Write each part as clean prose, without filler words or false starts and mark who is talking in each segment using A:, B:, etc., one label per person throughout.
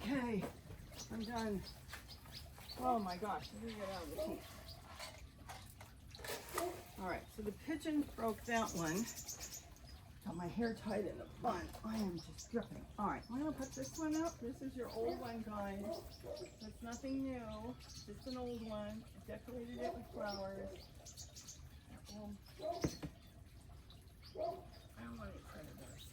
A: Okay, I'm done. Oh my gosh, let me get out of the heat. All right, so the pigeon broke that one. Got my hair tied in a bun. I am just dripping. All right, I'm gonna put this one up. This is your old one, guys. That's nothing new. Just an old one. I decorated it with flowers. I don't want any predators.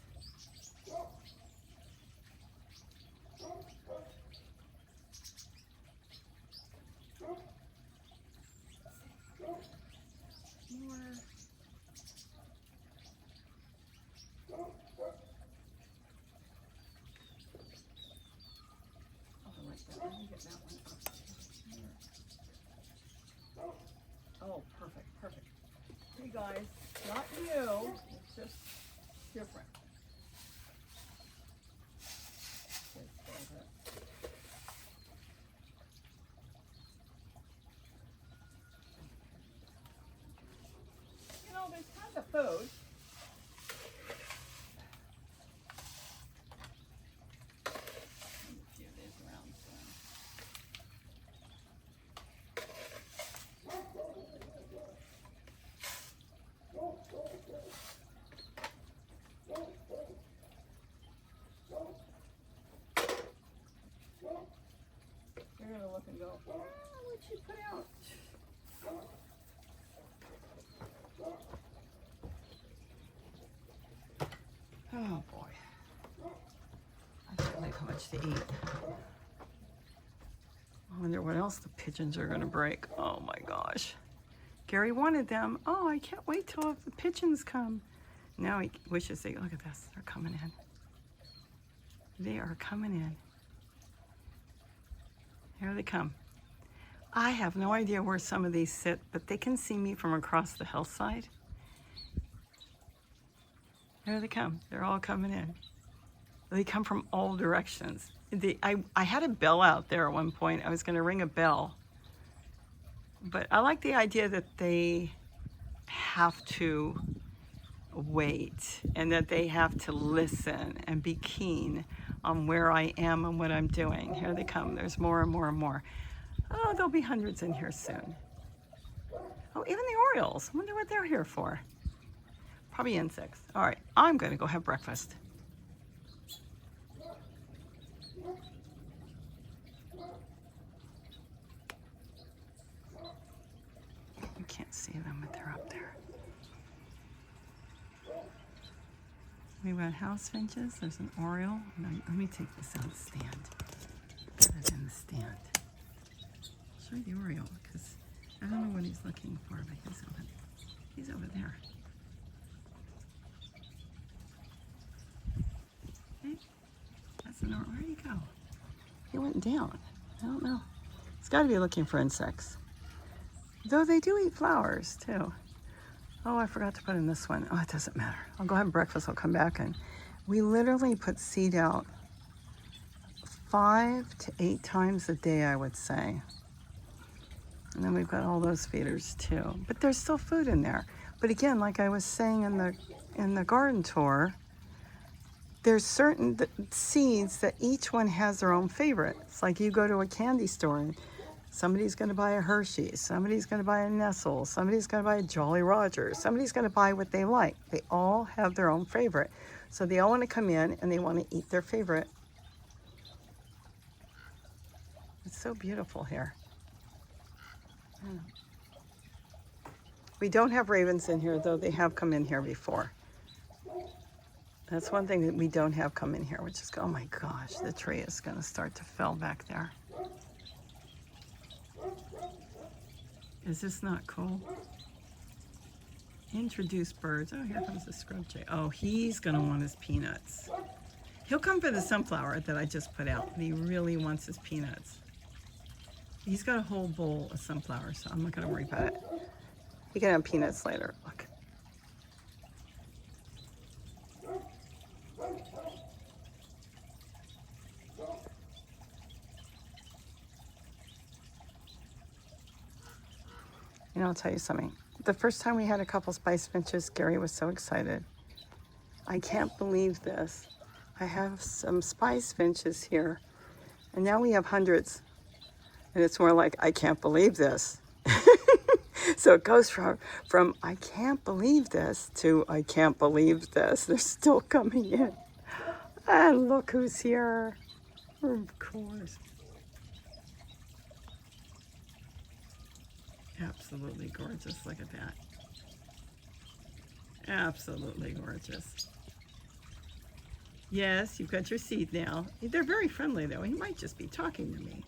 A: More. Oh, I like that. Let me get that one up here. Oh, perfect, perfect. Hey guys, not new, it's just different. You know, there's tons of food. A few of these around, They're gonna look and go, oh, what'd you put out? Oh boy. I can't have much to eat. I wonder what else the pigeons are gonna break. Oh my gosh. Gary wanted them. Oh, I can't wait till the pigeons come. Now he wishes they, look at this, they're coming in. They are coming in. Here they come. I have no idea where some of these sit, but they can see me from across the hillside. There they come. They're all coming in. They come from all directions. I had a bell out there at one point. I was going to ring a bell. But I like the idea that they have to wait and that they have to listen and be keen on where I am and what I'm doing. Here they come. There's more and more and more. Oh, there'll be hundreds in here soon. Oh, even the Orioles. I wonder what they're here for. Probably insects. All right, I'm going to go have breakfast. You can't see them, but they're up there. We've got house finches. There's an Oriole. Let me take this out of the stand. Put it in the stand. I'll show you the Oriole because I don't know what he's looking for, but he's over there. Okay, that's an Oriole. Where'd he go? He went down. I don't know. He's got to be looking for insects. Though they do eat flowers too. Oh, I forgot to put in this one. Oh, it doesn't matter. I'll go have breakfast. I'll come back and we literally put seed out 5 to 8 times a day, I would say. And then we've got all those feeders too. But there's still food in there. But again, like I was saying in the garden tour, there's certain seeds that each one has their own favorite. It's like you go to a candy store and somebody's going to buy a Hershey's, somebody's going to buy a Nestle, somebody's going to buy a Jolly Roger, somebody's going to buy what they like. They all have their own favorite. So they all want to come in and they want to eat their favorite. It's so beautiful here. We don't have ravens in here, though they have come in here before. That's one thing that we don't have come in here, which is, oh my gosh, the tree is going to start to fall back there. Is this not cool? Introduce birds. Oh, here comes the scrub jay. Oh, he's going to want his peanuts. He'll come for the sunflower that I just put out, but he really wants his peanuts. He's got a whole bowl of sunflowers, so I'm not going to worry about it. He can have peanuts later. Look. You know, I'll tell you something. The first time we had a couple spice finches, Gary was so excited. I can't believe this. I have some spice finches here And now we have hundreds. And it's more like, I can't believe this. So it goes from I can't believe this to I can't believe this. They're still coming in. And look who's here. Of course. Absolutely gorgeous. Look at that. Absolutely gorgeous. Yes, you've got your seed now. They're very friendly though. He might just be talking to me.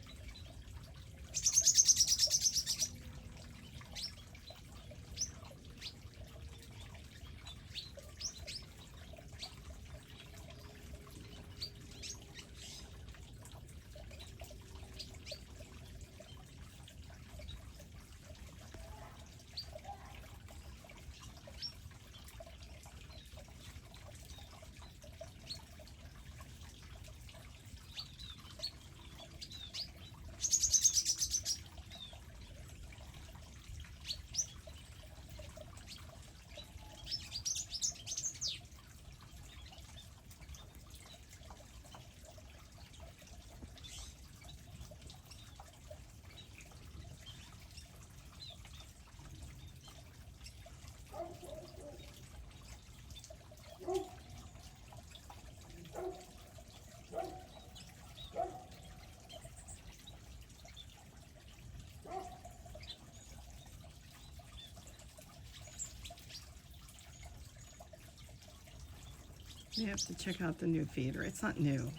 A: You have to check out the new feeder. It's not new.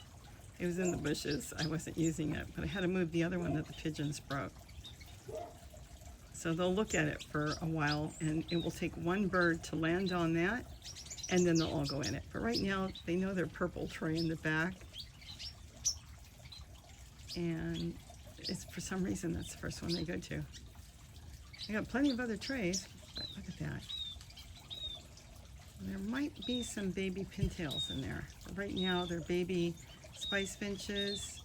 A: It was in the bushes. I wasn't using it, but I had to move the other one that the pigeons broke. So they'll look at it for a while, and it will take one bird to land on that, and then they'll all go in it. But right now, they know their purple tray in the back, and it's for some reason that's the first one they go to. I got plenty of other trays, but look at that. There might be some baby pintails in there. But right now, they're baby spice finches,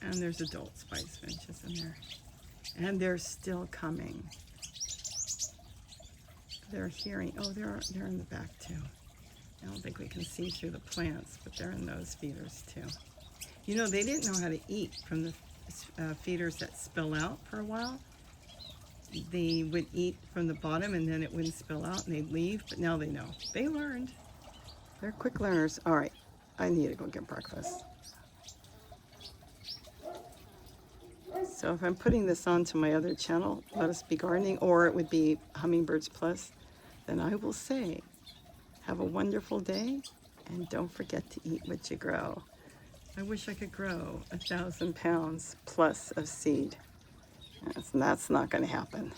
A: and there's adult spice finches in there. And they're still coming. They're hearing, oh, they're in the back too. I don't think we can see through the plants, but they're in those feeders too. You know, they didn't know how to eat from the feeders that spill out for a while. They would eat from the bottom and then it wouldn't spill out and they'd leave, but now they know. They learned. They're quick learners. All right, I need to go get breakfast. So if I'm putting this onto my other channel, Let Us Be Gardening, or it would be Hummingbirds Plus, then I will say, have a wonderful day and don't forget to eat what you grow. I wish I could grow 1,000 pounds plus of seed. That's not going to happen.